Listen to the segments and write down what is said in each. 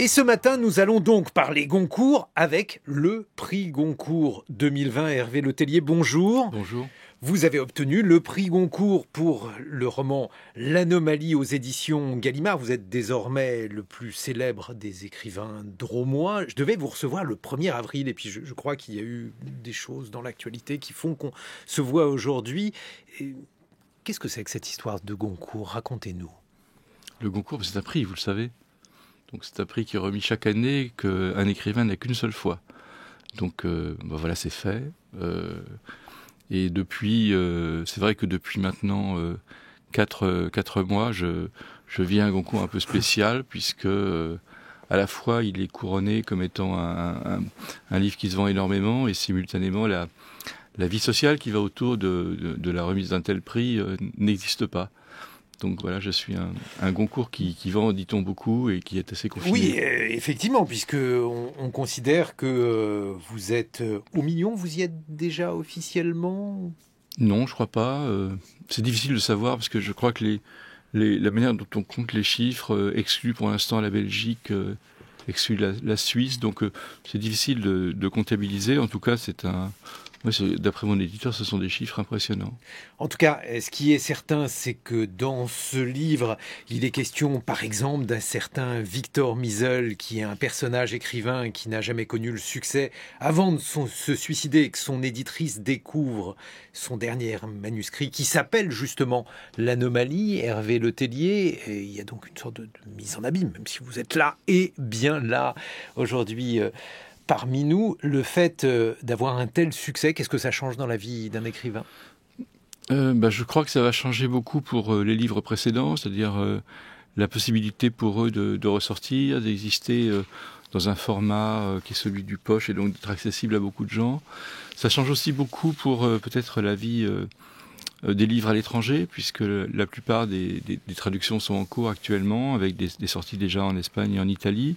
Et ce matin, nous allons donc parler Goncourt avec le prix Goncourt 2020. Hervé Letellier, bonjour. Bonjour. Vous avez obtenu le prix Goncourt pour le roman L'Anomalie aux éditions Gallimard. Vous êtes désormais le plus célèbre des écrivains drômois. Je devais vous recevoir le 1er avril et puis je crois qu'il y a eu des choses dans l'actualité qui font qu'on se voit aujourd'hui. Qu'est-ce que c'est que cette histoire de Goncourt ? Racontez-nous. Le Goncourt, c'est un prix, vous le savez. Donc c'est un prix qui est remis chaque année, qu'un écrivain n'a qu'une seule fois. Donc voilà, c'est fait. Et depuis, c'est vrai que depuis maintenant 4 mois, je vis un Goncourt un peu spécial, puisque à la fois il est couronné comme étant un livre qui se vend énormément, et simultanément la vie sociale qui va autour de la remise d'un tel prix n'existe pas. Donc voilà, je suis un Goncourt qui vend, dit-on, beaucoup et qui est assez confiné. Oui, effectivement, puisque on considère que vous êtes au million. Vous y êtes déjà officiellement ? Non, je crois pas. C'est difficile de savoir parce que je crois que la manière dont on compte les chiffres exclut pour l'instant la Belgique, exclut la Suisse. Donc c'est difficile de comptabiliser. En tout cas, d'après mon éditeur, ce sont des chiffres impressionnants. En tout cas, ce qui est certain, c'est que dans ce livre, il est question, par exemple, d'un certain Victor Meisel, qui est un personnage écrivain qui n'a jamais connu le succès avant de se suicider, et que son éditrice découvre son dernier manuscrit, qui s'appelle justement L'Anomalie, Hervé Letellier. Et il y a donc une sorte de mise en abîme, même si vous êtes là et bien là aujourd'hui. Parmi nous, le fait d'avoir un tel succès, qu'est-ce que ça change dans la vie d'un écrivain ? Je crois que ça va changer beaucoup pour les livres précédents, c'est-à-dire la possibilité pour eux de ressortir, d'exister dans un format qui est celui du poche et donc d'être accessible à beaucoup de gens. Ça change aussi beaucoup pour peut-être la vie des livres à l'étranger, puisque la plupart des traductions sont en cours actuellement, avec des sorties déjà en Espagne et en Italie.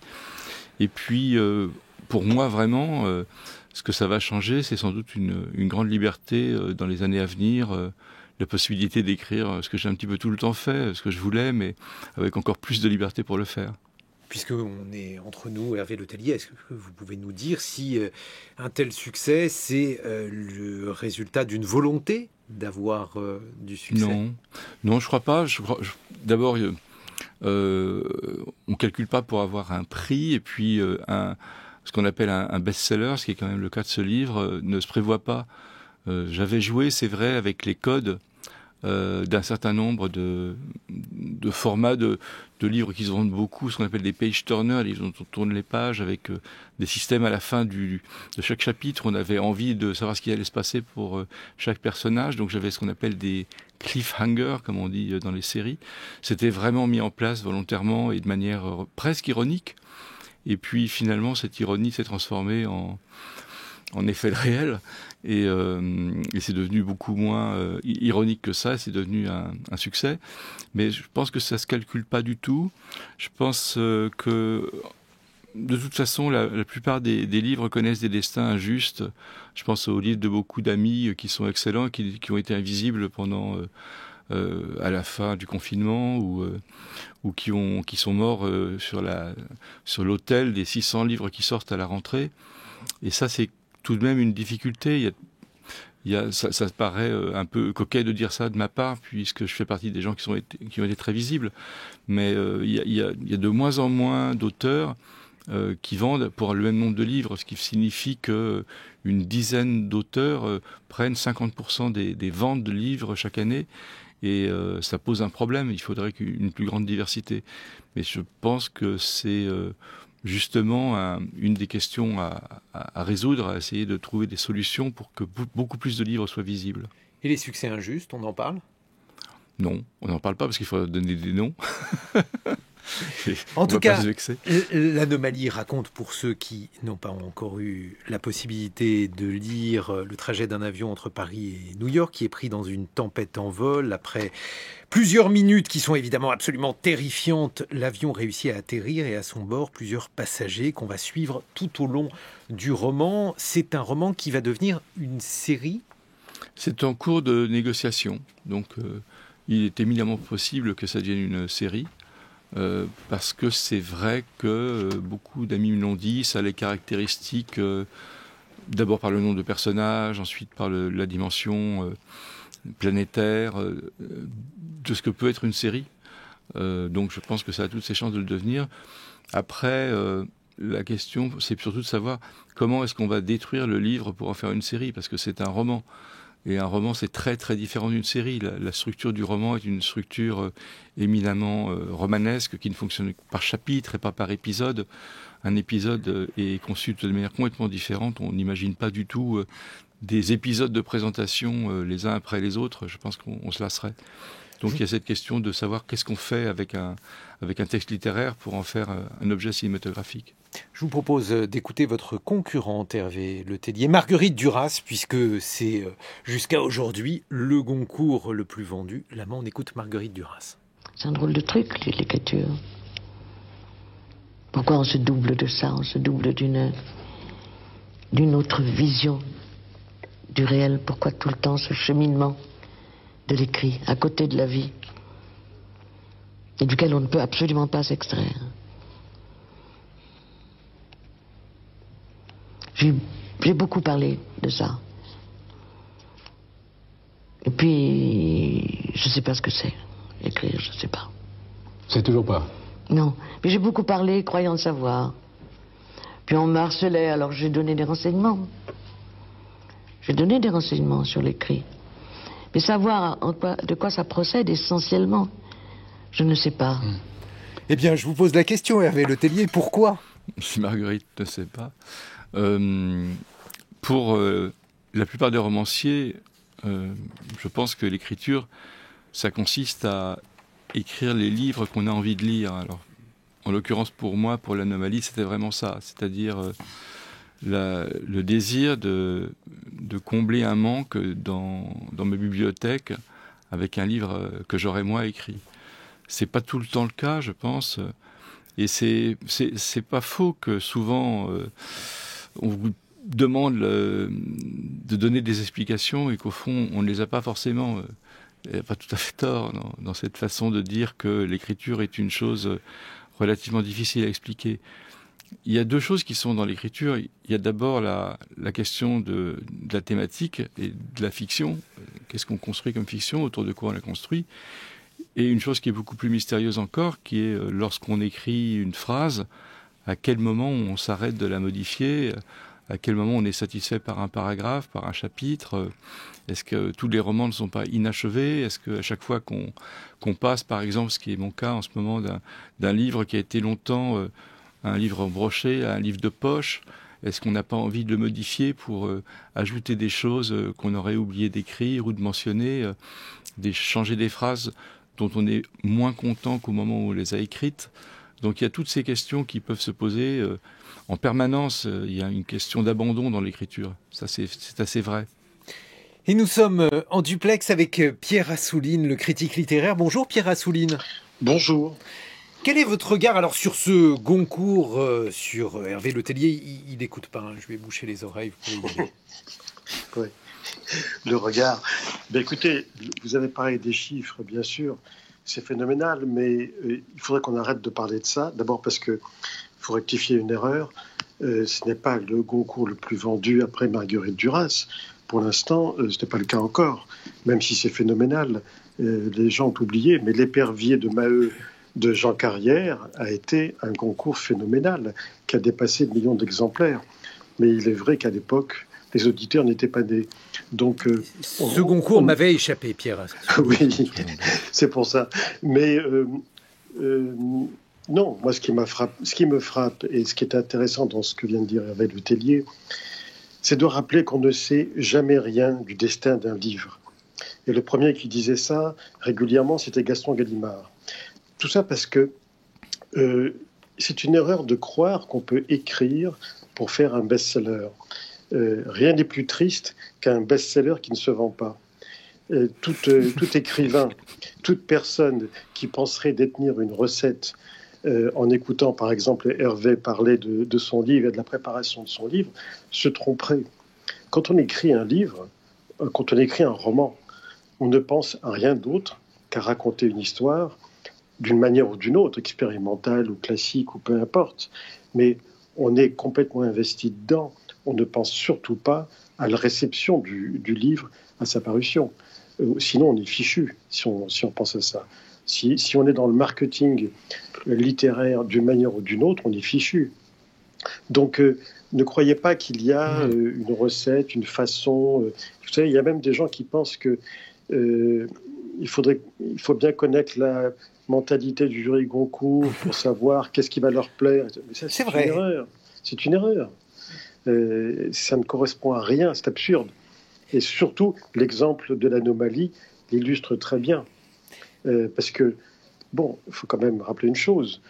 Et puis, pour moi, vraiment, ce que ça va changer, c'est sans doute une grande liberté dans les années à venir, la possibilité d'écrire ce que j'ai un petit peu tout le temps fait, ce que je voulais, mais avec encore plus de liberté pour le faire. Puisqu'on est entre nous, Hervé Letellier, est-ce que vous pouvez nous dire si un tel succès, c'est le résultat d'une volonté d'avoir du succès ? Non, je crois pas. D'abord, on ne calcule pas pour avoir un prix, et puis ce qu'on appelle un best-seller, ce qui est quand même le cas de ce livre, ne se prévoit pas. J'avais joué, c'est vrai, avec les codes d'un certain nombre de formats de livres qui se vendent beaucoup, ce qu'on appelle des page-turners, les livres dont on tourne les pages avec des systèmes à la fin de chaque chapitre. On avait envie de savoir ce qui allait se passer pour chaque personnage, donc j'avais ce qu'on appelle des cliffhangers, comme on dit dans les séries. C'était vraiment mis en place volontairement et de manière presque ironique. Et puis finalement, cette ironie s'est transformée en effet réel, et c'est devenu beaucoup moins ironique que ça. C'est devenu un succès. Mais je pense que ça se calcule pas du tout. Je pense que de toute façon, la plupart des livres connaissent des destins injustes. Je pense aux livres de beaucoup d'amis qui sont excellents, qui ont été invisibles pendant à la fin du confinement, ou qui sont morts sur l'autel des 600 livres qui sortent à la rentrée. Et ça, c'est tout de même une difficulté. Ça paraît un peu coquet de dire ça de ma part, puisque je fais partie des gens qui ont été très visibles. Mais il y a de moins en moins d'auteurs qui vendent pour le même nombre de livres, ce qui signifie qu'une dizaine d'auteurs prennent 50% des ventes de livres chaque année. Et ça pose un problème. Il faudrait une plus grande diversité. Mais je pense que c'est justement une des questions à résoudre, à essayer de trouver des solutions pour que beaucoup plus de livres soient visibles. Et les succès injustes, on en parle ? Non, on n'en parle pas parce qu'il faut donner des noms. En tout cas, l'Anomalie raconte, pour ceux qui n'ont pas encore eu la possibilité de lire Le trajet d'un avion entre Paris et New York, qui est pris dans une tempête en vol. Après plusieurs minutes qui sont évidemment absolument terrifiantes, l'avion réussit à atterrir et à son bord plusieurs passagers qu'on va suivre tout au long du roman. C'est un roman qui va devenir une série ? C'est en cours de négociation. Donc il est éminemment possible que ça devienne une série. parce que c'est vrai que beaucoup d'amis me l'ont dit, ça a les caractéristiques, d'abord par le nombre de personnages, ensuite par la dimension planétaire, de ce que peut être une série. Donc je pense que ça a toutes ses chances de le devenir. Après, la question, c'est surtout de savoir comment est-ce qu'on va détruire le livre pour en faire une série, parce que c'est un roman. Et un roman, c'est très très différent d'une série. La structure du roman est une structure éminemment romanesque, qui ne fonctionne par chapitre et pas par épisode. Un épisode est conçu de manière complètement différente. On n'imagine pas du tout des épisodes de présentation les uns après les autres. Je pense qu'on se lasserait. Donc il y a cette question de savoir qu'est-ce qu'on fait avec un texte littéraire pour en faire un objet cinématographique. Je vous propose d'écouter votre concurrente, Hervé Letellier, Marguerite Duras, puisque c'est jusqu'à aujourd'hui le Goncourt le plus vendu. Là, on écoute Marguerite Duras. C'est un drôle de truc, l'écriture. Pourquoi on se double de ça? On se double d'une autre vision du réel. Pourquoi tout le temps ce cheminement de l'écrit, à côté de la vie, et duquel on ne peut absolument pas s'extraire. J'ai beaucoup parlé de ça. Et puis, je ne sais pas ce que c'est, écrire, je ne sais pas. C'est toujours pas? Non, mais j'ai beaucoup parlé, croyant le savoir. Puis on me harcelait, alors j'ai donné des renseignements. J'ai donné des renseignements sur l'écrit. Mais savoir de quoi ça procède essentiellement, je ne sais pas. Eh bien, je vous pose la question, Hervé Letellier, pourquoi? Si Marguerite ne sait pas. Pour la plupart des romanciers, je pense que l'écriture, ça consiste à écrire les livres qu'on a envie de lire. Alors, en l'occurrence, pour moi, pour l'Anomalie, c'était vraiment ça. C'est-à-dire le désir de combler un manque dans ma bibliothèque avec un livre que j'aurais moi écrit. C'est pas tout le temps le cas, je pense, et c'est pas faux que souvent on vous demande de donner des explications et qu'au fond on ne les a pas forcément. Il n'y a pas tout à fait tort dans cette façon de dire que l'écriture est une chose relativement difficile à expliquer. Il y a deux choses qui sont dans l'écriture. Il y a d'abord la question de la thématique et de la fiction. Qu'est-ce qu'on construit comme fiction? Autour de quoi on la construit? Et une chose qui est beaucoup plus mystérieuse encore, qui est lorsqu'on écrit une phrase, à quel moment on s'arrête de la modifier? À quel moment on est satisfait par un paragraphe, par un chapitre? Est-ce que tous les romans ne sont pas inachevés? Est-ce qu'à chaque fois qu'on passe, par exemple, ce qui est mon cas en ce moment, d'un livre qui a été longtemps un livre broché à un livre de poche, est-ce qu'on n'a pas envie de le modifier pour ajouter des choses qu'on aurait oublié d'écrire ou de mentionner, changer des phrases dont on est moins content qu'au moment où on les a écrites? Donc il y a toutes ces questions qui peuvent se poser en permanence. Il y a une question d'abandon dans l'écriture. Ça, c'est assez vrai. Et nous sommes en duplex avec Pierre Assouline, le critique littéraire. Bonjour Pierre Assouline. Bonjour. Quel est votre regard alors sur ce Goncourt, sur Hervé Letellier? Il n'écoute pas, hein. Je vais boucher les oreilles, vous pouvez y aller. Oui. Le regard. Ben écoutez, vous avez parlé des chiffres, bien sûr, c'est phénoménal, mais il faudrait qu'on arrête de parler de ça. D'abord parce qu'il faut rectifier une erreur. Ce n'est pas le Goncourt le plus vendu après Marguerite Duras. Pour l'instant, ce n'est pas le cas encore, même si c'est phénoménal. Les gens ont oublié, mais L'épervier de Maheu de Jean Carrière a été un concours phénoménal qui a dépassé 1 million d'exemplaires. Mais il est vrai qu'à l'époque, les auditeurs n'étaient pas nés. Donc, ce concours m'avait échappé, Pierre. Oui, c'est pour ça. Mais non, moi, ce qui me frappe et ce qui est intéressant dans ce que vient de dire Hervé Letellier, c'est de rappeler qu'on ne sait jamais rien du destin d'un livre. Et le premier qui disait ça régulièrement, c'était Gaston Gallimard. Tout ça parce que c'est une erreur de croire qu'on peut écrire pour faire un best-seller. Rien n'est plus triste qu'un best-seller qui ne se vend pas. Tout écrivain, toute personne qui penserait détenir une recette en écoutant par exemple Hervé parler de son livre et de la préparation de son livre, se tromperait. Quand on écrit un livre, quand on écrit un roman, on ne pense à rien d'autre qu'à raconter une histoire d'une manière ou d'une autre, expérimentale ou classique ou peu importe, mais on est complètement investi dedans. On ne pense surtout pas à la réception du livre, à sa parution. Sinon, on est fichu si on pense à ça. Si on est dans le marketing littéraire d'une manière ou d'une autre, on est fichu. Donc, ne croyez pas qu'il y a une recette, une façon. Vous savez, il y a même des gens qui pensent que il faut bien connaître la mentalité du jury Goncourt pour savoir qu'est-ce qui va leur plaire. Mais ça, c'est vrai. Une erreur. C'est une erreur. Ça ne correspond à rien, c'est absurde. Et surtout, l'exemple de l'anomalie l'illustre très bien. Parce que, bon, il faut quand même rappeler une chose.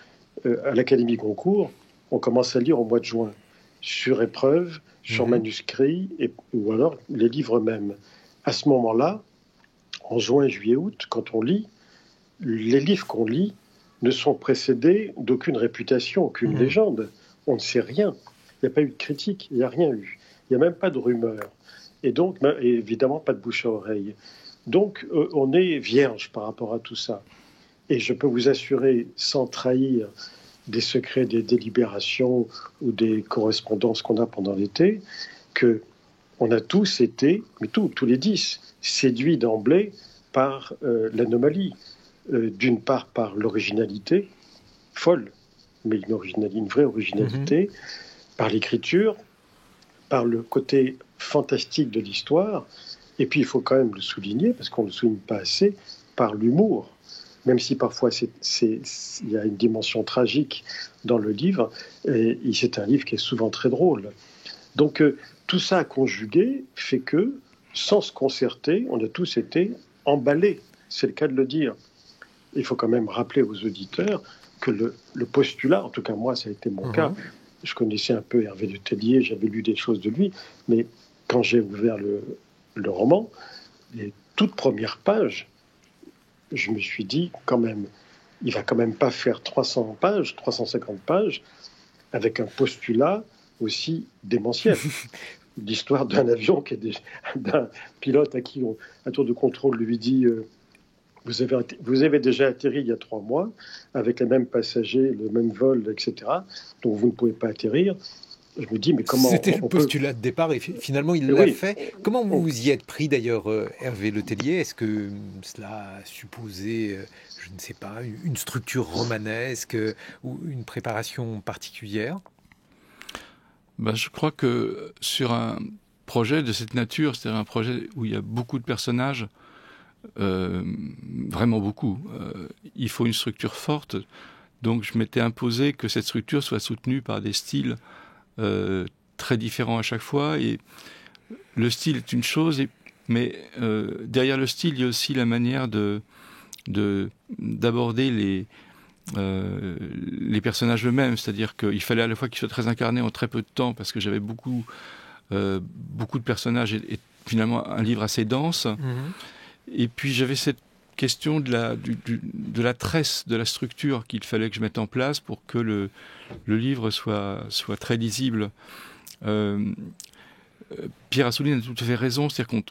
À l'Académie Goncourt, on commence à lire au mois de juin, sur épreuve, sur manuscrit, ou alors les livres eux-mêmes. À ce moment-là, en juin, juillet, août, quand on lit, les livres qu'on lit ne sont précédés d'aucune réputation, aucune légende. On ne sait rien. Il n'y a pas eu de critique, il n'y a rien eu. Il n'y a même pas de rumeur. Et donc, évidemment, pas de bouche à oreille. Donc, on est vierge par rapport à tout ça. Et je peux vous assurer, sans trahir des secrets des délibérations ou des correspondances qu'on a pendant l'été, qu'on a tous été, mais tous les 10, séduits d'emblée par l'anomalie. D'une part par l'originalité, folle, mais une vraie originalité, par l'écriture, par le côté fantastique de l'histoire, et puis il faut quand même le souligner, parce qu'on ne le souligne pas assez, par l'humour. Même si parfois il y a une dimension tragique dans le livre, et c'est un livre qui est souvent très drôle. Donc tout ça conjugué fait que, sans se concerter, on a tous été emballés, c'est le cas de le dire. Il faut quand même rappeler aux auditeurs que le postulat, en tout cas moi ça a été mon cas, je connaissais un peu Hervé Le Tellier, j'avais lu des choses de lui, mais quand j'ai ouvert le roman, les toutes premières pages, je me suis dit quand même, il va quand même pas faire 300 pages, 350 pages, avec un postulat aussi démentiel. L'histoire d'un avion, d'un pilote à qui un tour de contrôle lui dit vous avez déjà atterri il y a 3 mois, avec les mêmes passagers, le même vol, etc. Donc vous ne pouvez pas atterrir. Je me dis, mais comment... C'était le postulat de départ et finalement il l'a fait. Comment vous y êtes pris d'ailleurs, Hervé Le Tellier ? Est-ce que cela a supposé, je ne sais pas, une structure romanesque ou une préparation particulière ? Je crois que sur un projet de cette nature, c'est-à-dire un projet où il y a beaucoup de personnages, vraiment beaucoup, il faut une structure forte. Donc je m'étais imposé que cette structure soit soutenue par des styles très différents à chaque fois. Et le style est une chose, mais derrière le style, il y a aussi la manière d'aborder les personnages eux-mêmes. C'est-à-dire qu'il fallait à la fois qu'ils soient très incarnés en très peu de temps, parce que j'avais beaucoup de personnages et finalement un livre assez dense. Et puis j'avais cette question de la tresse, de la structure qu'il fallait que je mette en place pour que le livre soit très lisible. Pierre Assouline a tout à fait raison, c'est-à-dire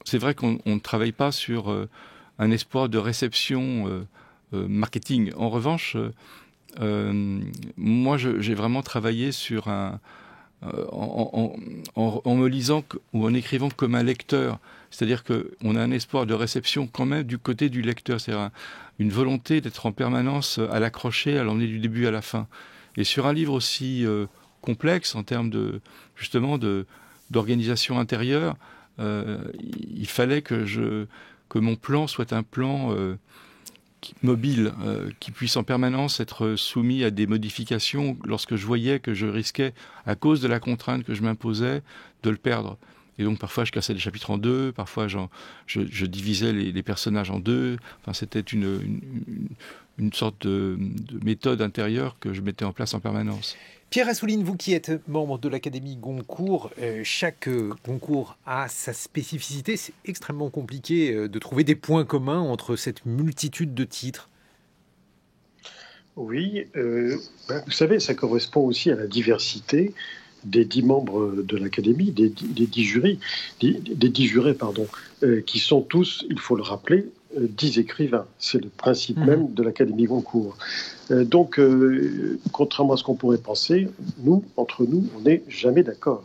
c'est vrai qu'on ne travaille pas sur un espoir de réception marketing. En revanche, moi j'ai vraiment travaillé sur en me lisant ou en écrivant comme un lecteur. C'est-à-dire qu'on a un espoir de réception quand même du côté du lecteur. C'est-à-dire une volonté d'être en permanence à l'accrocher, à l'emmener du début à la fin. Et sur un livre aussi complexe en termes d'organisation intérieure, il fallait que mon plan soit un plan mobile, qui puisse en permanence être soumis à des modifications lorsque je voyais que je risquais, à cause de la contrainte que je m'imposais, de le perdre. Et donc parfois je cassais les chapitres en deux, parfois je divisais les personnages en deux. Enfin, c'était une sorte de méthode intérieure que je mettais en place en permanence. Pierre Assouline, vous qui êtes membre de l'Académie Goncourt, chaque concours a sa spécificité. C'est extrêmement compliqué de trouver des points communs entre cette multitude de titres. Oui, vous savez, ça correspond aussi à la diversité des 10 membres de l'Académie, des 10 jurés, qui sont tous, il faut le rappeler, 10 écrivains. C'est le principe même de l'Académie Goncourt. Donc, contrairement à ce qu'on pourrait penser, entre nous, on n'est jamais d'accord.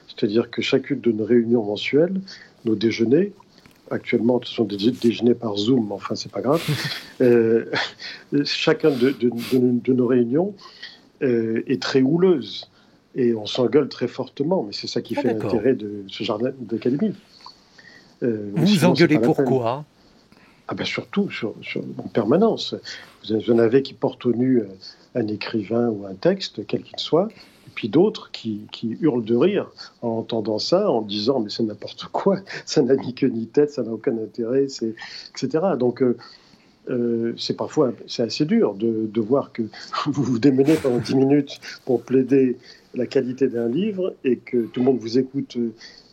C'est-à-dire que chacune de nos réunions mensuelles, nos déjeuners, actuellement ce sont des déjeuners par Zoom, mais enfin c'est pas grave, chacun de nos réunions est très houleuse. Et on s'engueule très fortement, mais c'est ça qui fait l'intérêt de ce genre d'académie. Vous vous engueulez pourquoi ? Surtout en permanence. Vous en avez qui portent au nu un écrivain ou un texte, quel qu'il soit, et puis d'autres qui hurlent de rire en entendant ça, en disant mais c'est n'importe quoi, ça n'a ni queue ni tête, ça n'a aucun intérêt, etc. Donc c'est assez dur de voir que vous vous démenez pendant 10 minutes pour plaider la qualité d'un livre et que tout le monde vous écoute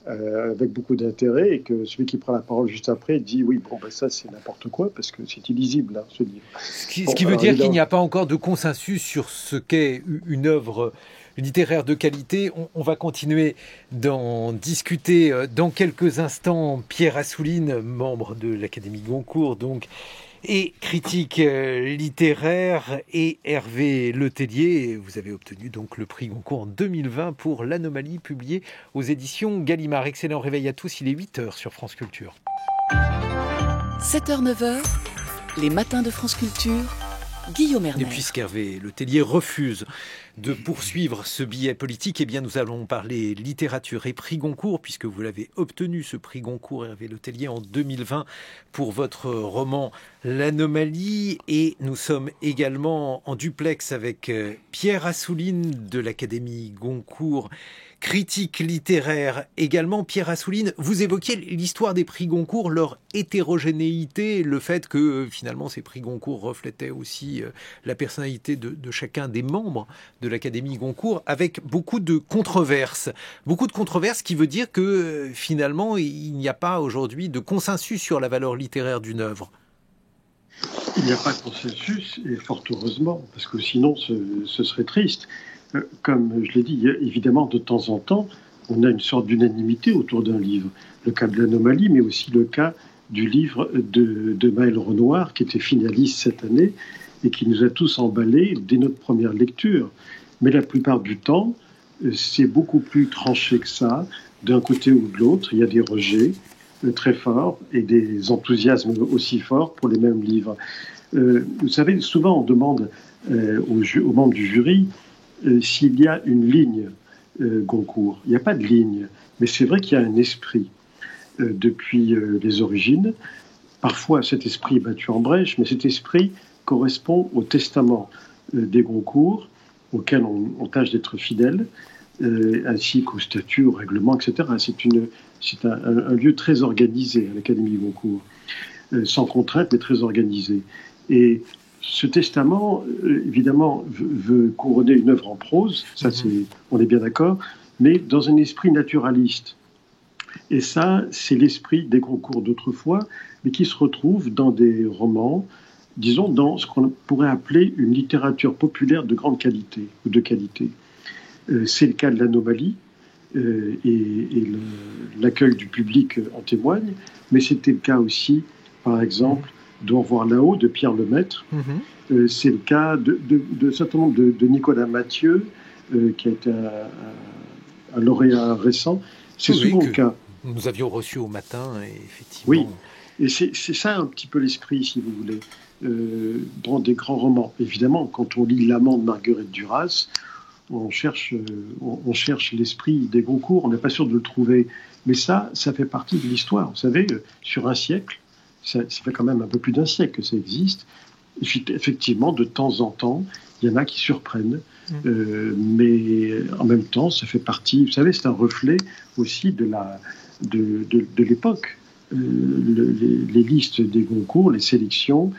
avec beaucoup d'intérêt et que celui qui prend la parole juste après dit oui, ça c'est n'importe quoi parce que c'est illisible ce livre. Ce qui veut dire qu'il n'y a pas encore de consensus sur ce qu'est une œuvre littéraire de qualité. On va continuer d'en discuter dans quelques instants. Pierre Assouline, membre de l'Académie Goncourt, donc, et critique littéraire, et Hervé Letellier. Vous avez obtenu donc le prix Goncourt en 2020 pour l'Anomalie, publié aux éditions Gallimard. Excellent réveil à tous, il est 8h sur France Culture. 7h, 9h, les matins de France Culture, Guillaume Erner. Et puisqu'Hervé Letellier refuse de poursuivre ce billet politique, eh bien nous allons parler littérature et prix Goncourt, puisque vous l'avez obtenu, ce prix Goncourt, Hervé Letellier, en 2020 pour votre roman L'Anomalie. Et nous sommes également en duplex avec Pierre Assouline de l'Académie Goncourt, critique littéraire également. Pierre Assouline, vous évoquiez l'histoire des prix Goncourt, leur hétérogénéité, le fait que finalement ces prix Goncourt reflétaient aussi la personnalité de chacun des membres de l'Académie Goncourt, avec beaucoup de controverses. Beaucoup de controverses qui veut dire que finalement il n'y a pas aujourd'hui de consensus sur la valeur littéraire d'une œuvre. Il n'y a pas de consensus, et fort heureusement, parce que sinon ce serait triste. Comme je l'ai dit, évidemment, de temps en temps, on a une sorte d'unanimité autour d'un livre. Le cas de l'Anomalie, mais aussi le cas du livre de Maël Renoir, qui était finaliste cette année et qui nous a tous emballés dès notre première lecture. Mais la plupart du temps, c'est beaucoup plus tranché que ça, d'un côté ou de l'autre. Il y a des rejets très forts et des enthousiasmes aussi forts pour les mêmes livres. Vous savez, souvent on demande aux membres du jury s'il y a une ligne Goncourt. Il n'y a pas de ligne, mais c'est vrai qu'il y a un esprit depuis les origines. Parfois, cet esprit est battu en brèche, mais cet esprit correspond au testament des Goncourt, auquel on tâche d'être fidèle, ainsi qu'aux statuts, aux règlements, etc. C'est un lieu très organisé à l'Académie Goncourt, sans contrainte, mais très organisé. Et ce testament, évidemment, veut couronner une œuvre en prose, ça on est bien d'accord, mais dans un esprit naturaliste. Et ça, c'est l'esprit des Goncourt d'autrefois, mais qui se retrouve dans des romans, disons, dans ce qu'on pourrait appeler une littérature populaire de grande qualité, ou de qualité. C'est le cas de l'Anomalie, et l'accueil du public en témoigne, mais c'était le cas aussi, par exemple, d'Au revoir là-haut, de Pierre Lemaître. C'est le cas de certain nombre de Nicolas Mathieu, qui a été un lauréat récent. C'est souvent le cas. Nous avions reçu au matin, et effectivement. Oui, et c'est ça un petit peu l'esprit, si vous voulez, dans des grands romans. Évidemment, quand on lit L'amant de Marguerite Duras, on cherche l'esprit des Goncourt, on n'est pas sûr de le trouver. Mais ça fait partie de l'histoire. Vous savez, sur un siècle, ça fait quand même un peu plus d'un siècle que ça existe. Et puis, effectivement, de temps en temps, il y en a qui surprennent. Mais en même temps, ça fait partie... Vous savez, c'est un reflet aussi de l'époque. Les listes des Goncourt, les sélections,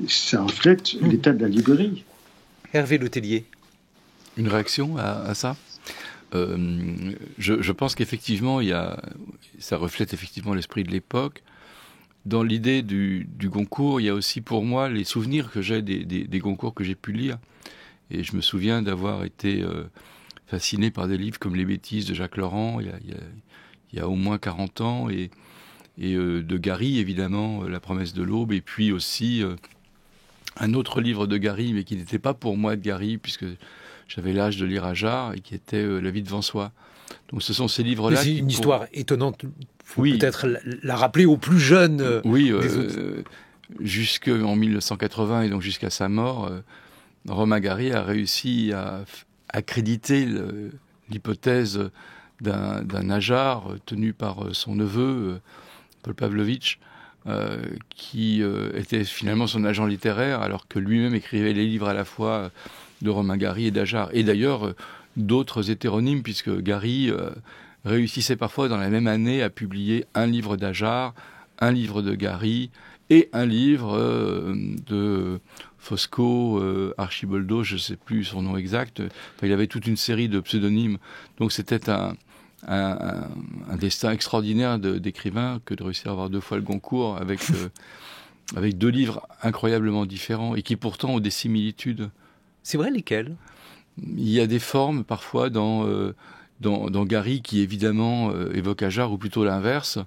ça reflète l'état de la librairie. Hervé Letellier. Une réaction à ça ? Je pense qu'effectivement, ça reflète effectivement l'esprit de l'époque. Dans l'idée du Goncourt, il y a aussi pour moi les souvenirs que j'ai des Goncourt que j'ai pu lire. Et je me souviens d'avoir été fasciné par des livres comme Les Bêtises de Jacques Laurent il y a au moins 40 ans. Et de Gary, évidemment, La promesse de l'aube, et puis aussi un autre livre de Gary, mais qui n'était pas pour moi de Gary, puisque j'avais l'âge de lire Ajar, et qui était La vie devant soi. Donc ce sont ces livres-là. C'est une histoire étonnante. Faut peut-être la rappeler aux plus jeunes. Oui, jusqu'en 1980 et donc jusqu'à sa mort, Romain Gary a réussi à accréditer l'hypothèse d'un Ajar tenu par son neveu, Paul Pavlovitch, qui était finalement son agent littéraire, alors que lui-même écrivait les livres à la fois de Romain Gary et d'Ajar. Et d'ailleurs, d'autres hétéronymes, puisque Gary réussissait parfois dans la même année à publier un livre d'Ajar, un livre de Gary et un livre de Fosco, Archiboldo, je ne sais plus son nom exact. Enfin, il avait toute une série de pseudonymes. Donc c'était un destin extraordinaire d'écrivain que de réussir à avoir 2 fois le Goncourt avec 2 livres incroyablement différents et qui pourtant ont des similitudes. C'est vrai, lesquels ? Il y a des formes parfois dans Gary qui évidemment évoque Ajar, ou plutôt l'inverse.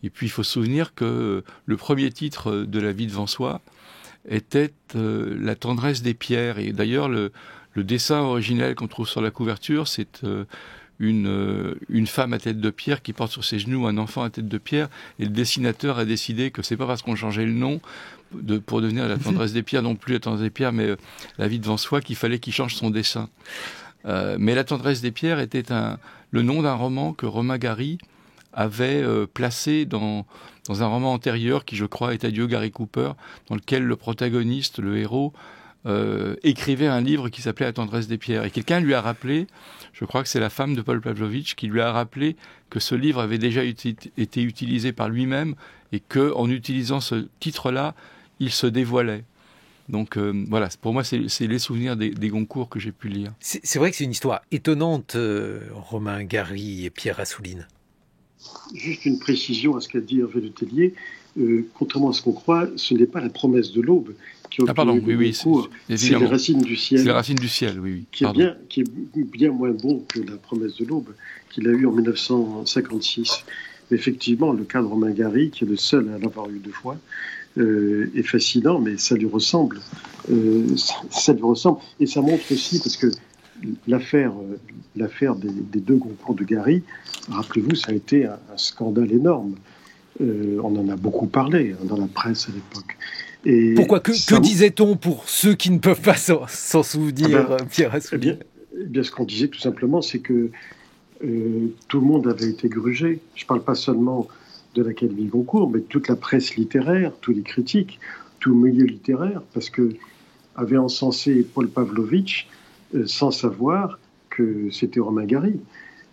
Et puis il faut se souvenir que le premier titre de La vie devant soi était La tendresse des pierres. Et d'ailleurs le dessin originel qu'on trouve sur la couverture, c'est une femme à tête de pierre qui porte sur ses genoux un enfant à tête de pierre. Et le dessinateur a décidé que c'est pas parce qu'on changeait le nom pour devenir La tendresse des pierres, non plus La tendresse des pierres, mais La vie devant soi, qu'il fallait qu'il change son dessin. Mais La tendresse des pierres était le nom d'un roman que Romain Gary avait placé dans un roman antérieur qui, je crois, est Adieu Gary Cooper, dans lequel le protagoniste, le héros, écrivait un livre qui s'appelait La tendresse des pierres. Et quelqu'un lui a rappelé, je crois que c'est la femme de Paul Pavlovitch, qui lui a rappelé que ce livre avait déjà été utilisé par lui-même et qu'en utilisant ce titre-là, il se dévoilait. Donc voilà, pour moi, c'est les souvenirs des Goncourt que j'ai pu lire. C'est vrai que c'est une histoire étonnante, Romain Gary et Pierre Assouline. Juste une précision à ce qu'a dit Hervé Le Tellier. Contrairement à ce qu'on croit, ce n'est pas La promesse de l'aube qui a obtenu le Goncourt, c'est Les racines du ciel. C'est Les racines du ciel, oui. Qui est bien moins bon que La promesse de l'aube, qu'il a eu en 1956. Mais effectivement, le cas de Romain Gary, qui est le seul à l'avoir eu 2 fois, est fascinant, mais ça lui ressemble. Ça lui ressemble. Et ça montre aussi, parce que l'affaire des 2 Goncourt de Gary, rappelez-vous, ça a été un scandale énorme. On en a beaucoup parlé dans la presse à l'époque. Et pourquoi que disait-on pour ceux qui ne peuvent pas s'en souvenir, Pierre Assouline ? Eh bien, ce qu'on disait tout simplement, c'est que tout le monde avait été grugé. Je ne parle pas seulement de l'Académie Goncourt, mais toute la presse littéraire, tous les critiques, tout le milieu littéraire, parce que avait encensé Paul Pavlovitch sans savoir que c'était Romain Gary,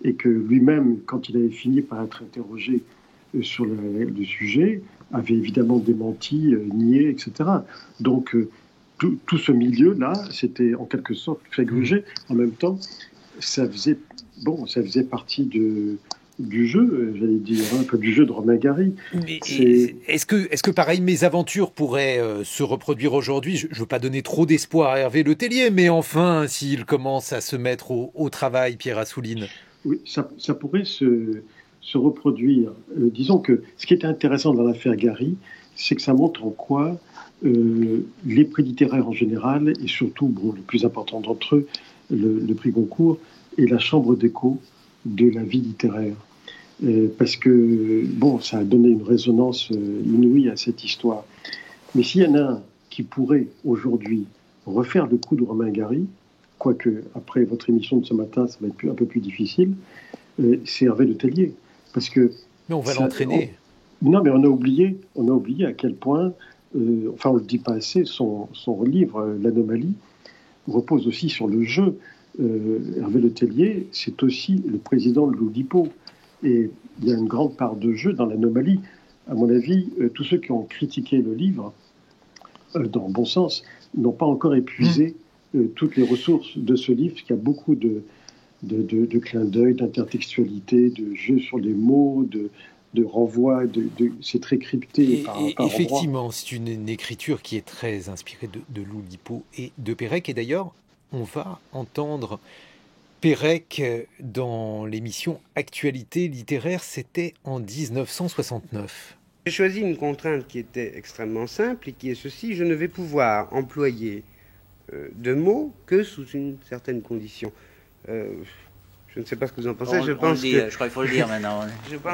et que lui-même, quand il avait fini par être interrogé sur le sujet, avait évidemment démenti, nié, etc. Donc tout ce milieu-là, c'était en quelque sorte fait gruger. En même temps, ça faisait partie du jeu, j'allais dire, un peu du jeu de Romain Gary. Mais est-ce que pareil, mes aventures pourraient se reproduire aujourd'hui ? Je ne veux pas donner trop d'espoir à Hervé Le Tellier, mais enfin, s'il commence à se mettre au travail, Pierre Assouline. Oui, ça pourrait se reproduire. Disons que ce qui est intéressant dans l'affaire Gary, c'est que ça montre en quoi les prix littéraires en général, et surtout le plus important d'entre eux, le prix Goncourt, est la chambre d'écho de la vie littéraire. Parce que, ça a donné une résonance inouïe à cette histoire. Mais s'il y en a un qui pourrait aujourd'hui refaire le coup de Romain Gary, quoique après votre émission de ce matin, ça va être un peu plus difficile, c'est Hervé Le Tellier. Parce que mais on va l'entraîner. Non, mais on a oublié à quel point, on ne le dit pas assez, son livre, L'Anomalie, repose aussi sur le jeu. Hervé Le Tellier, c'est aussi le président de l'Oulipo. Et il y a une grande part de jeu dans L'Anomalie. À mon avis, tous ceux qui ont critiqué le livre, dans le bon sens, n'ont pas encore épuisé toutes les ressources de ce livre, qui a beaucoup de clins d'œil, d'intertextualité, de jeux sur les mots, de renvois, c'est très crypté par effectivement, endroit. C'est une écriture qui est très inspirée de l'Oulipo et de Pérec. Et d'ailleurs, on va entendre Perec dans l'émission Actualité littéraire, c'était en 1969. J'ai choisi une contrainte qui était extrêmement simple et qui est ceci: je ne vais pouvoir employer de mots que sous une certaine condition. Je ne sais pas ce que vous en pensez. Je pense que... Je crois qu'il faut le dire maintenant.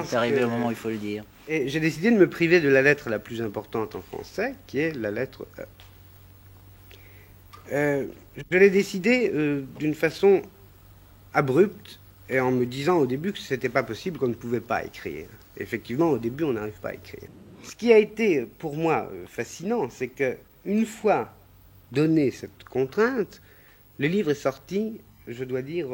C'est arrivé au moment où il faut le dire. Et j'ai décidé de me priver de la lettre la plus importante en français, qui est la lettre E. Je l'ai décidé d'une façon abrupte et en me disant au début que ce n'était pas possible, qu'on ne pouvait pas écrire. Effectivement, au début, on n'arrive pas à écrire. Ce qui a été pour moi fascinant, c'est qu'une fois donnée cette contrainte, le livre est sorti, je dois dire,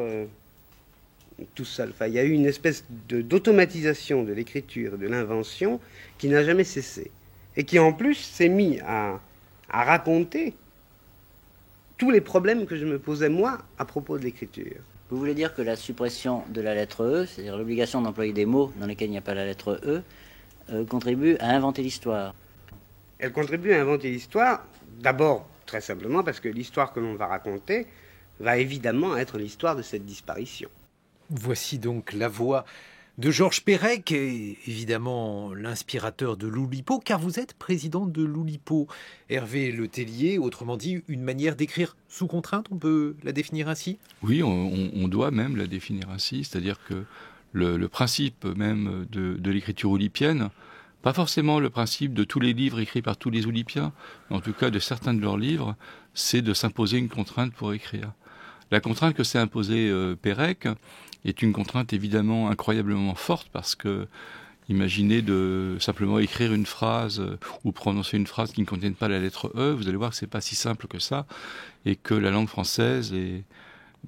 tout seul. Enfin, il y a eu une espèce d'automatisation de l'écriture, de l'invention, qui n'a jamais cessé. Et qui en plus s'est mis à raconter tous les problèmes que je me posais moi à propos de l'écriture. Vous voulez dire que la suppression de la lettre E, c'est-à-dire l'obligation d'employer des mots dans lesquels il n'y a pas la lettre E, contribue à inventer l'histoire? Elle contribue à inventer l'histoire, d'abord très simplement parce que l'histoire que l'on va raconter va évidemment être l'histoire de cette disparition. Voici donc la voix de Georges Perec, et évidemment l'inspirateur de l'Oulipo, car vous êtes président de l'Oulipo. Hervé Letellier, autrement dit, une manière d'écrire sous contrainte, on peut la définir ainsi? Oui, on doit même la définir ainsi, c'est-à-dire que le principe même de l'écriture oulipienne, pas forcément le principe de tous les livres écrits par tous les oulipiens, mais en tout cas de certains de leurs livres, c'est de s'imposer une contrainte pour écrire. La contrainte que s'est imposée Perec est une contrainte évidemment incroyablement forte, parce que imaginez de simplement écrire une phrase ou prononcer une phrase qui ne contienne pas la lettre E, vous allez voir que c'est pas si simple que ça, et que la langue française est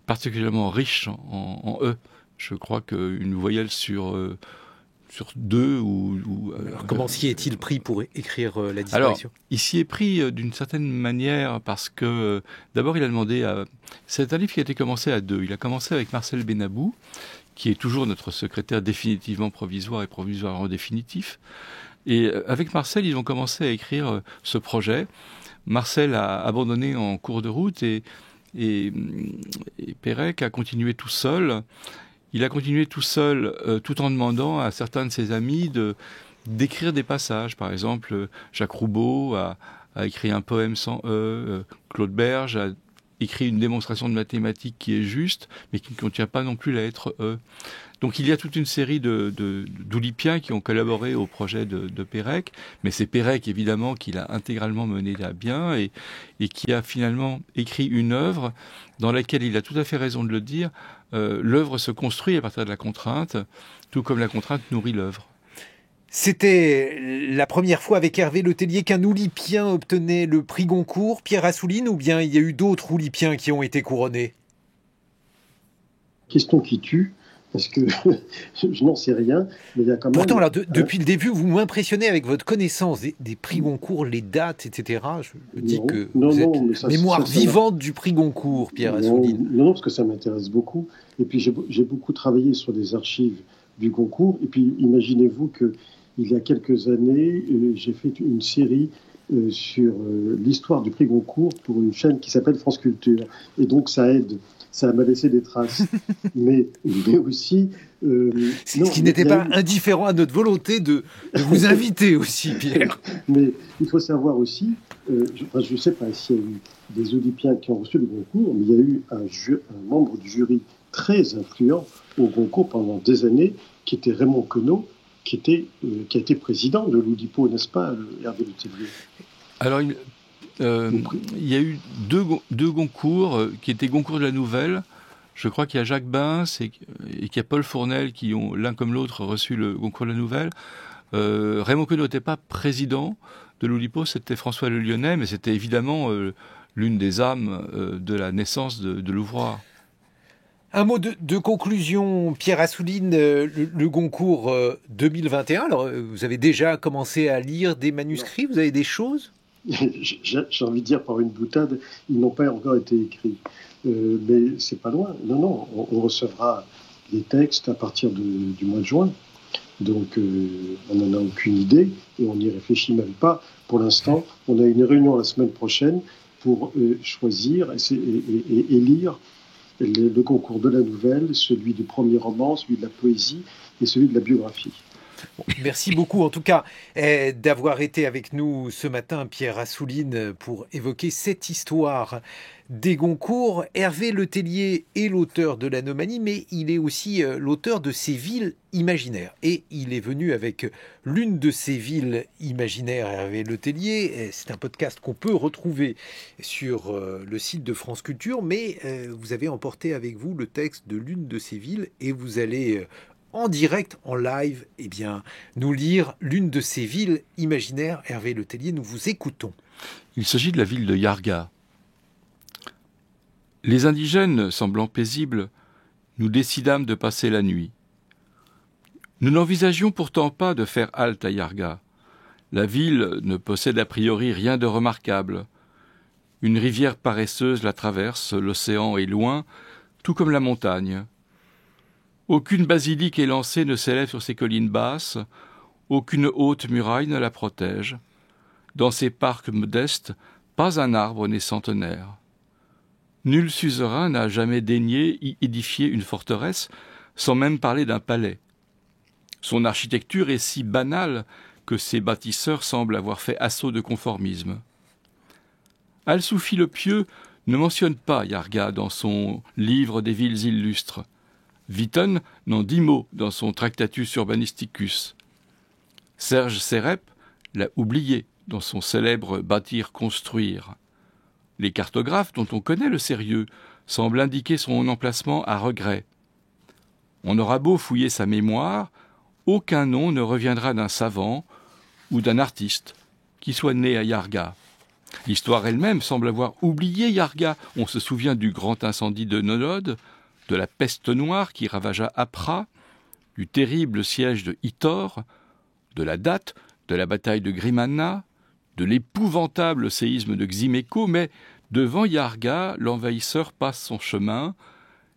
particulièrement riche en E. Je crois qu'une voyelle sur deux ou alors, comment s'y est-il pris pour écrire la disparition? Alors, il s'y est pris d'une certaine manière parce que d'abord il a demandé à... C'est un livre qui a été commencé à deux. Il a commencé avec Marcel Benabou, qui est toujours notre secrétaire définitivement provisoire et provisoirement définitif. Et avec Marcel, ils ont commencé à écrire ce projet. Marcel a abandonné en cours de route et Perec a continué tout seul. Il a continué tout seul, tout en demandant à certains de ses amis d'écrire des passages. Par exemple, Jacques Roubaud a écrit un poème sans E, Claude Berge a écrit une démonstration de mathématiques qui est juste, mais qui ne contient pas non plus la lettre E. Donc il y a toute une série d'oulipiens qui ont collaboré au projet de Perec, mais c'est Perec évidemment qui l'a intégralement mené à bien et qui a finalement écrit une œuvre dans laquelle, il a tout à fait raison de le dire, l'œuvre se construit à partir de la contrainte, tout comme la contrainte nourrit l'œuvre. C'était la première fois avec Hervé Letellier qu'un oulipien obtenait le prix Goncourt, Pierre Assouline, ou bien il y a eu d'autres oulipiens qui ont été couronnés? Question qui tue, parce que je n'en sais rien, mais il y a quand même... Pourtant, alors, depuis le début, vous m'impressionnez avec votre connaissance des prix Goncourt, les dates, etc. Je dis que vous êtes mémoire vivante du prix Goncourt, Pierre Assouline. Non, parce que ça m'intéresse beaucoup. Et puis j'ai beaucoup travaillé sur des archives du Goncourt. Et puis imaginez-vous qu'il y a quelques années, j'ai fait une série sur l'histoire du prix Goncourt pour une chaîne qui s'appelle France Culture. Et donc ça aide. Ça m'a laissé des traces. mais aussi... ce qui n'était pas indifférent à notre volonté de vous inviter aussi, Pierre. Mais il faut savoir aussi, je ne sais pas s'il y a eu des oulipiens qui ont reçu le Goncourt, mais il y a eu un membre du jury très influent au Goncourt pendant des années, qui était Raymond Queneau, qui a été président de l'Oulipo, n'est-ce pas, Hervé Letellier? Alors, il y a eu deux Goncourt qui étaient Goncourt de la Nouvelle. Je crois qu'il y a Jacques Bins et qu'il y a Paul Fournel qui ont l'un comme l'autre reçu le Goncourt de la Nouvelle. Raymond Queneau n'était pas président de l'Oulipo, c'était François Le Lyonnais, mais c'était évidemment l'une des âmes de la naissance de l'ouvroir. Un mot de conclusion, Pierre Assouline, le Goncourt 2021. Alors, vous avez déjà commencé à lire des manuscrits, vous avez des choses? J'ai envie de dire par une boutade, ils n'ont pas encore été écrits. Mais c'est pas loin. Non, on recevra les textes à partir du mois de juin. Donc on n'en a aucune idée et on n'y réfléchit même pas. Pour l'instant, on a une réunion la semaine prochaine pour choisir et lire le concours de la nouvelle, celui du premier roman, celui de la poésie et celui de la biographie. Bon, merci beaucoup en tout cas d'avoir été avec nous ce matin, Pierre Assouline, pour évoquer cette histoire des Goncourt. Hervé Letellier est l'auteur de l'Anomanie, mais il est aussi l'auteur de ces villes imaginaires. Et il est venu avec l'une de ces villes imaginaires, Hervé Letellier. C'est un podcast qu'on peut retrouver sur le site de France Culture, mais vous avez emporté avec vous le texte de l'une de ces villes et vous allez en direct, en live, nous lire l'une de ces villes imaginaires. Hervé Letellier, nous vous écoutons. Il s'agit de la ville de Yarga. Les indigènes, semblant paisibles, nous décidâmes de passer la nuit. Nous n'envisagions pourtant pas de faire halte à Yarga. La ville ne possède a priori rien de remarquable. Une rivière paresseuse la traverse, l'océan est loin, tout comme la montagne. Aucune basilique élancée ne s'élève sur ces collines basses, aucune haute muraille ne la protège. Dans ces parcs modestes, pas un arbre n'est centenaire. Nul suzerain n'a jamais daigné y édifier une forteresse, sans même parler d'un palais. Son architecture est si banale que ses bâtisseurs semblent avoir fait assaut de conformisme. Al-Soufi le Pieux ne mentionne pas Yarga dans son livre des villes illustres. Witten n'en dit mot dans son Tractatus Urbanisticus. Serge Sérep l'a oublié dans son célèbre Bâtir-construire. Les cartographes, dont on connaît le sérieux, semblent indiquer son emplacement à regret. On aura beau fouiller sa mémoire, aucun nom ne reviendra d'un savant ou d'un artiste qui soit né à Yarga. L'histoire elle-même semble avoir oublié Yarga. On se souvient du grand incendie de Nolod, de la peste noire qui ravagea Appra, du terrible siège de Itor, de la date de la bataille de Grimanna, de l'épouvantable séisme de Ximéco, mais devant Yarga, l'envahisseur passe son chemin,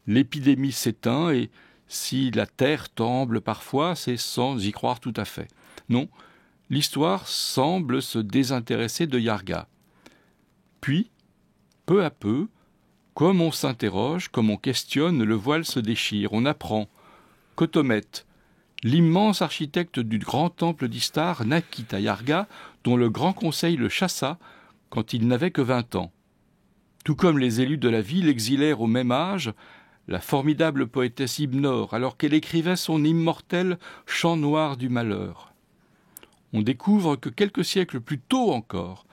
l'épidémie s'éteint et si la terre tremble parfois, c'est sans y croire tout à fait. Non, l'histoire semble se désintéresser de Yarga. Puis, peu à peu, comme on s'interroge, comme on questionne, le voile se déchire. On apprend qu'Otomet, l'immense architecte du grand temple d'Istar, naquit à Yarga, dont le grand conseil le chassa quand il n'avait que 20 ans. Tout comme les élus de la ville exilèrent au même âge la formidable poétesse Ibnor, alors qu'elle écrivait son immortel Chant noir du malheur. On découvre que quelques siècles plus tôt encore,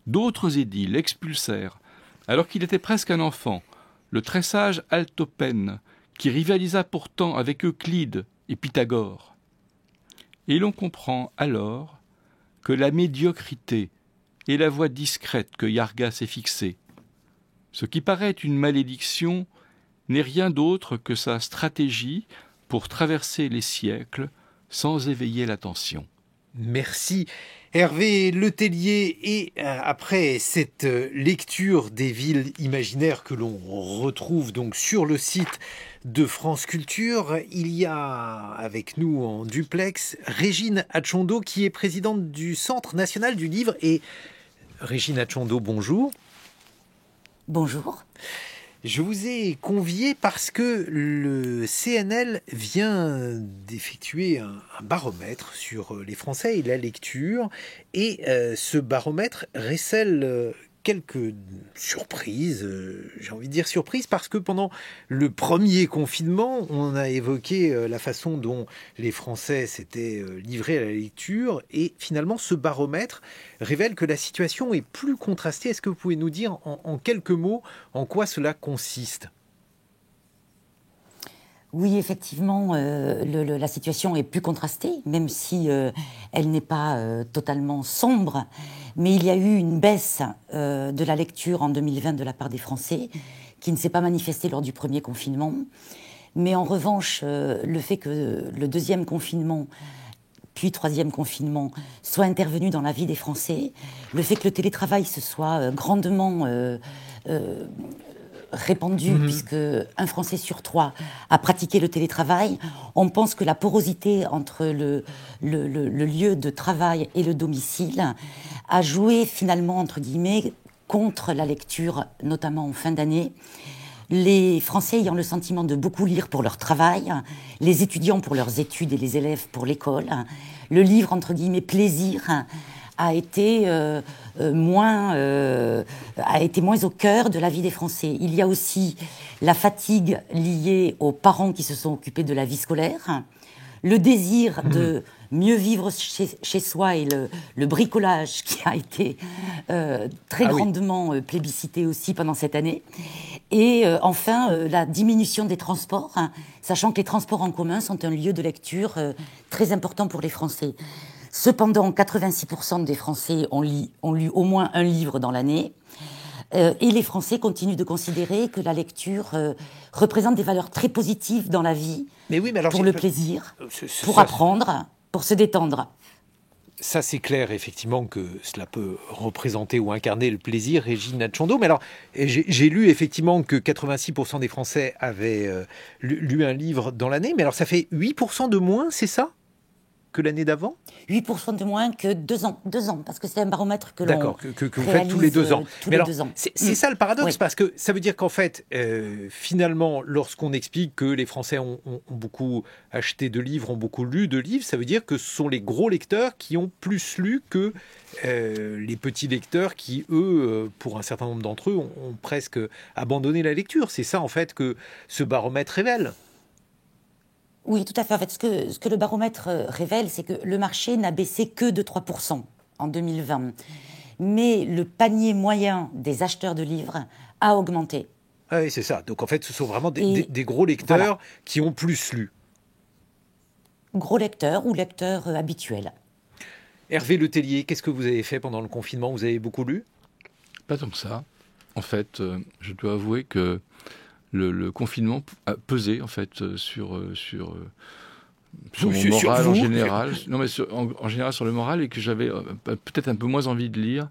d'autres édiles expulsèrent, alors qu'il était presque un enfant, le très sage Altopène, qui rivalisa pourtant avec Euclide et Pythagore. Et l'on comprend alors que la médiocrité est la voie discrète que Yarga s'est fixée. Ce qui paraît une malédiction n'est rien d'autre que sa stratégie pour traverser les siècles sans éveiller l'attention. Merci Hervé Letellier. Et après cette lecture des villes imaginaires que l'on retrouve donc sur le site de France Culture, il y a avec nous en duplex Régine Atchondo qui est présidente du Centre national du livre. Et Régine Atchondo, bonjour. Bonjour. Je vous ai convié parce que le CNL vient d'effectuer un baromètre sur les Français et la lecture. Et ce baromètre récèle quelques surprises, j'ai envie de dire surprises, parce que pendant le premier confinement, on a évoqué la façon dont les Français s'étaient livrés à la lecture, et finalement ce baromètre révèle que la situation est plus contrastée. Est-ce que vous pouvez nous dire en quelques mots en quoi cela consiste ? Oui, effectivement, la situation est plus contrastée, même si elle n'est pas totalement sombre. Mais il y a eu une baisse de la lecture en 2020 de la part des Français, qui ne s'est pas manifestée lors du premier confinement. Mais en revanche, le fait que le deuxième confinement, puis troisième confinement, soit intervenu dans la vie des Français, le fait que le télétravail se soit grandement répandu, puisque un Français sur 3 a pratiqué le télétravail, on pense que la porosité entre le lieu de travail et le domicile a joué finalement, entre guillemets, contre la lecture, notamment en fin d'année. les Français ayant le sentiment de beaucoup lire pour leur travail, les étudiants pour leurs études et les élèves pour l'école. Le livre, entre guillemets, plaisir, a été moins au cœur de la vie des Français. Il y a aussi la fatigue liée aux parents qui se sont occupés de la vie scolaire, le désir de mieux vivre chez soi et le bricolage qui a été très grandement plébiscité aussi pendant cette année. Et enfin, la diminution des transports, sachant que les transports en commun sont un lieu de lecture très important pour les Français. Cependant, 86% des Français ont lu au moins un livre dans l'année. Et les Français continuent de considérer que la lecture représente des valeurs très positives dans la vie, pour le plaisir, pour apprendre, pour se détendre. Ça, c'est clair, effectivement, que cela peut représenter ou incarner le plaisir, Régine Natchondo. Mais alors, j'ai lu, effectivement, que 86% des Français avaient lu un livre dans l'année. Mais alors, ça fait 8% de moins, c'est ça, que l'année d'avant ? 8% de moins que 2 ans, parce que c'est un baromètre que D'accord, que vous faites tous les 2 ans. Mais alors, 2 ans. C'est ça le paradoxe, parce que ça veut dire qu'en fait, finalement, lorsqu'on explique que les Français ont beaucoup acheté de livres, ont beaucoup lu de livres, ça veut dire que ce sont les gros lecteurs qui ont plus lu que les petits lecteurs qui, eux, pour un certain nombre d'entre eux, ont presque abandonné la lecture. C'est ça, en fait, que ce baromètre révèle. Oui, tout à fait. En fait, ce que le baromètre révèle, c'est que le marché n'a baissé que de 3% en 2020. Mais le panier moyen des acheteurs de livres a augmenté. Ah oui, c'est ça. Donc en fait, ce sont vraiment des gros lecteurs qui ont plus lu. Gros lecteurs ou lecteurs habituels. Hervé Letellier, qu'est-ce que vous avez fait pendant le confinement ? Vous avez beaucoup lu ? Pas tant que ça. En fait, je dois avouer que le confinement a pesé en fait sur mon moral en général. Non, mais en général sur le moral, et que j'avais peut-être un peu moins envie de lire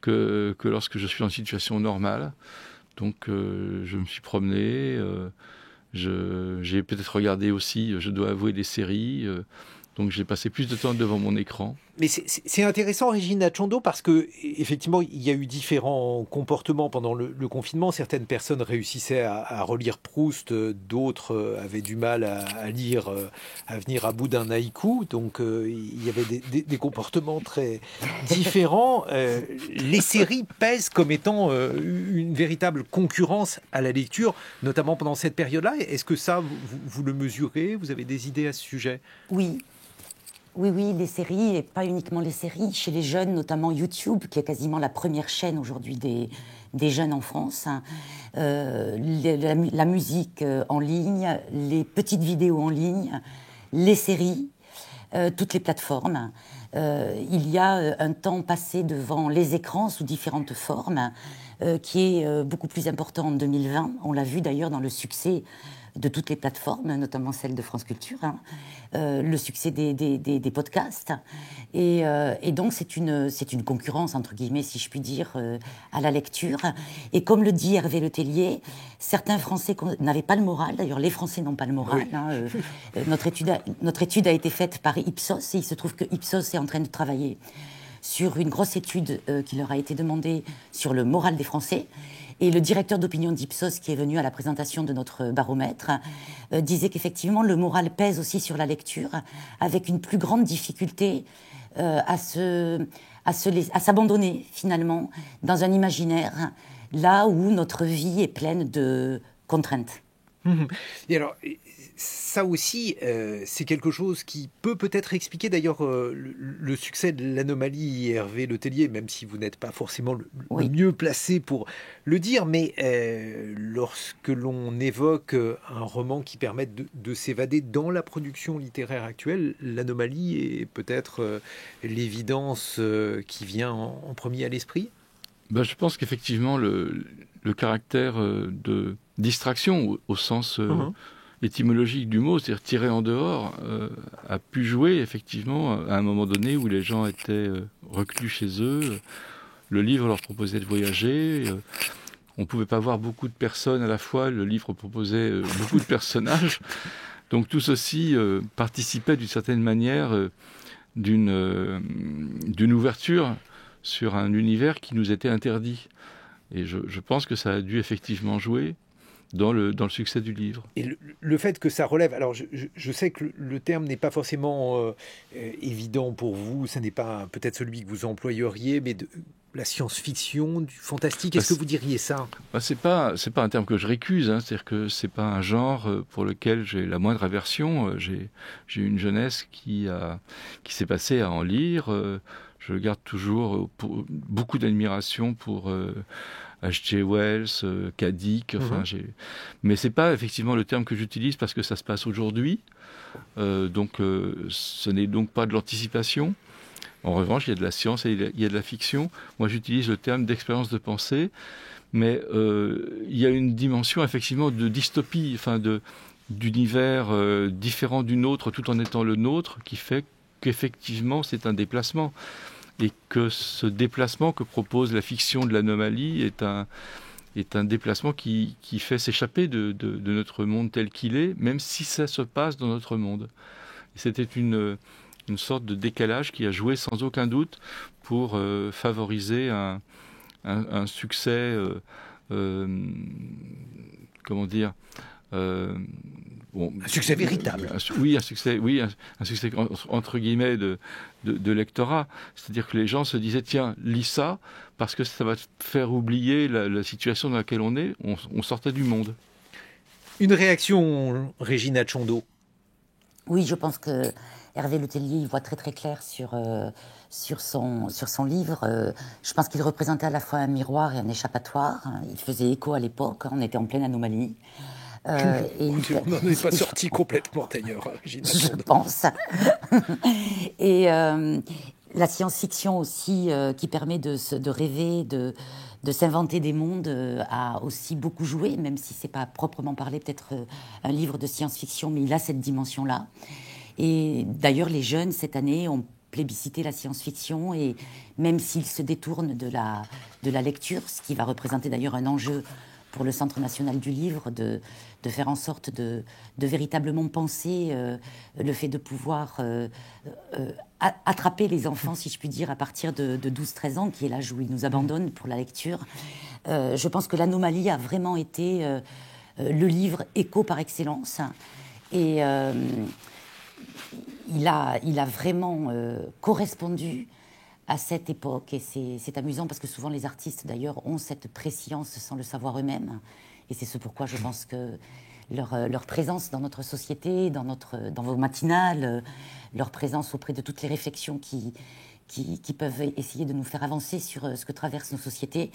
que lorsque je suis en situation normale. Donc je me suis promené, j'ai peut-être regardé aussi, je dois avouer, des séries. Donc j'ai passé plus de temps devant mon écran. Mais c'est intéressant, Régine Natchondo, parce que effectivement, il y a eu différents comportements pendant le confinement. Certaines personnes réussissaient à relire Proust, d'autres avaient du mal à lire, à venir à bout d'un haïku. Donc il y avait des comportements très différents. Les séries pèsent comme étant une véritable concurrence à la lecture, notamment pendant cette période-là. Est-ce que ça, vous le mesurez ? Vous avez des idées à ce sujet ? Oui. Oui, les séries, et pas uniquement les séries. Chez les jeunes, notamment YouTube, qui est quasiment la première chaîne aujourd'hui des jeunes en France. La musique en ligne, les petites vidéos en ligne, les séries, toutes les plateformes. Il y a un temps passé devant les écrans sous différentes formes, qui est beaucoup plus important en 2020. On l'a vu d'ailleurs dans le succès de toutes les plateformes, notamment celle de France Culture, le succès des podcasts. Et donc, c'est une concurrence, entre guillemets, si je puis dire, à la lecture. Et comme le dit Hervé Letellier, certains Français n'avaient pas le moral, d'ailleurs, les Français n'ont pas le moral. Oui. Notre étude a été faite par Ipsos, et il se trouve que Ipsos est en train de travailler sur une grosse étude qui leur a été demandée sur le moral des Français. Et le directeur d'opinion d'Ipsos, qui est venu à la présentation de notre baromètre, disait qu'effectivement, le moral pèse aussi sur la lecture, avec une plus grande difficulté à s'abandonner, finalement, dans un imaginaire, là où notre vie est pleine de contraintes. Et alors, ça aussi, c'est quelque chose qui peut-être expliquer d'ailleurs le succès de l'Anomalie, Hervé Letellier, même si vous n'êtes pas forcément le mieux placé pour le dire, mais lorsque l'on évoque un roman qui permette de s'évader dans la production littéraire actuelle, l'Anomalie est peut-être l'évidence qui vient en premier à l'esprit ? Je pense qu'effectivement, le caractère de distraction au sens étymologique du mot, c'est-à-dire tiré en dehors, a pu jouer effectivement à un moment donné où les gens étaient reclus chez eux. Le livre leur proposait de voyager. On ne pouvait pas voir beaucoup de personnes à la fois. Le livre proposait beaucoup de personnages. Donc tout ceci participait d'une certaine manière d'une ouverture sur un univers qui nous était interdit. Et je pense que ça a dû effectivement jouer. dans le succès du livre. Et le fait que ça relève, alors je sais que le terme n'est pas forcément évident pour vous, ce n'est pas peut-être celui que vous employeriez, mais de la science-fiction, du fantastique, est-ce que vous diriez ça? C'est pas un terme que je récuse, hein, c'est-à-dire que c'est pas un genre pour lequel j'ai la moindre aversion. J'ai eu une jeunesse qui s'est passée à en lire. Je garde toujours beaucoup d'admiration pour H.G. Wells, K. Dick, mais c'est pas effectivement le terme que j'utilise parce que ça se passe aujourd'hui. Donc ce n'est donc pas de l'anticipation. En revanche, il y a de la science et il y a de la fiction. Moi, j'utilise le terme d'expérience de pensée, mais il y a une dimension effectivement de dystopie, d'univers différent du nôtre, tout en étant le nôtre, qui fait qu'effectivement, c'est un déplacement. Et que ce déplacement que propose la fiction de l'anomalie est un déplacement qui fait s'échapper de notre monde tel qu'il est, même si ça se passe dans notre monde. Et c'était une sorte de décalage qui a joué sans aucun doute pour favoriser un succès, comment dire, un succès véritable. Un succès entre guillemets de lectorat. C'est-à-dire que les gens se disaient, tiens, lis ça, parce que ça va te faire oublier la situation dans laquelle on est. On sortait du monde. Une réaction, Régina Tchondo? Oui, je pense que Hervé Letellier il voit très très clair sur son livre. Je pense qu'il représentait à la fois un miroir et un échappatoire. Il faisait écho à l'époque, on était en pleine anomalie. On n'en est pas sorti complètement d'ailleurs, Régina Tchondo. Je pense. Et la science-fiction aussi, qui permet de rêver, de s'inventer des mondes, a aussi beaucoup joué, même si c'est pas proprement parlé peut-être un livre de science-fiction, mais il a cette dimension-là. Et d'ailleurs, les jeunes, cette année, ont plébiscité la science-fiction, et même s'ils se détournent de la lecture, ce qui va représenter d'ailleurs un enjeu pour le Centre national du livre, de faire en sorte de véritablement penser le fait de pouvoir attraper les enfants, si je puis dire, à partir de 12-13 ans, qui est l'âge où ils nous abandonnent pour la lecture. Je pense que l'anomalie a vraiment été le livre écho par excellence. Et il a vraiment correspondu à cette époque. Et c'est amusant parce que souvent les artistes, d'ailleurs, ont cette prescience sans le savoir eux-mêmes. Et c'est ce pourquoi je pense que leur présence dans notre société, dans vos matinales, leur présence auprès de toutes les réflexions qui peuvent essayer de nous faire avancer sur ce que traversent nos sociétés,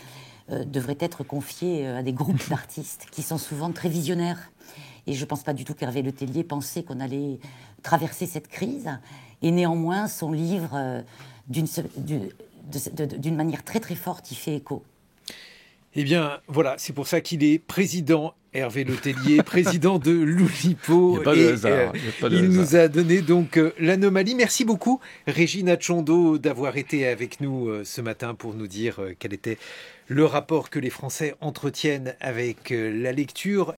devrait être confiée à des groupes d'artistes qui sont souvent très visionnaires. Et je ne pense pas du tout qu'Hervé Letellier pensait qu'on allait traverser cette crise. Et néanmoins, son livre, d'une manière très très forte, il fait écho. Eh bien, voilà, c'est pour ça qu'il est président, Hervé Letellier, président de l'Oulipo. Il n'y a pas de hasard. Il nous a donné donc l'anomalie. Merci beaucoup, Régina Tchondo, d'avoir été avec nous ce matin pour nous dire quel était le rapport que les Français entretiennent avec la lecture.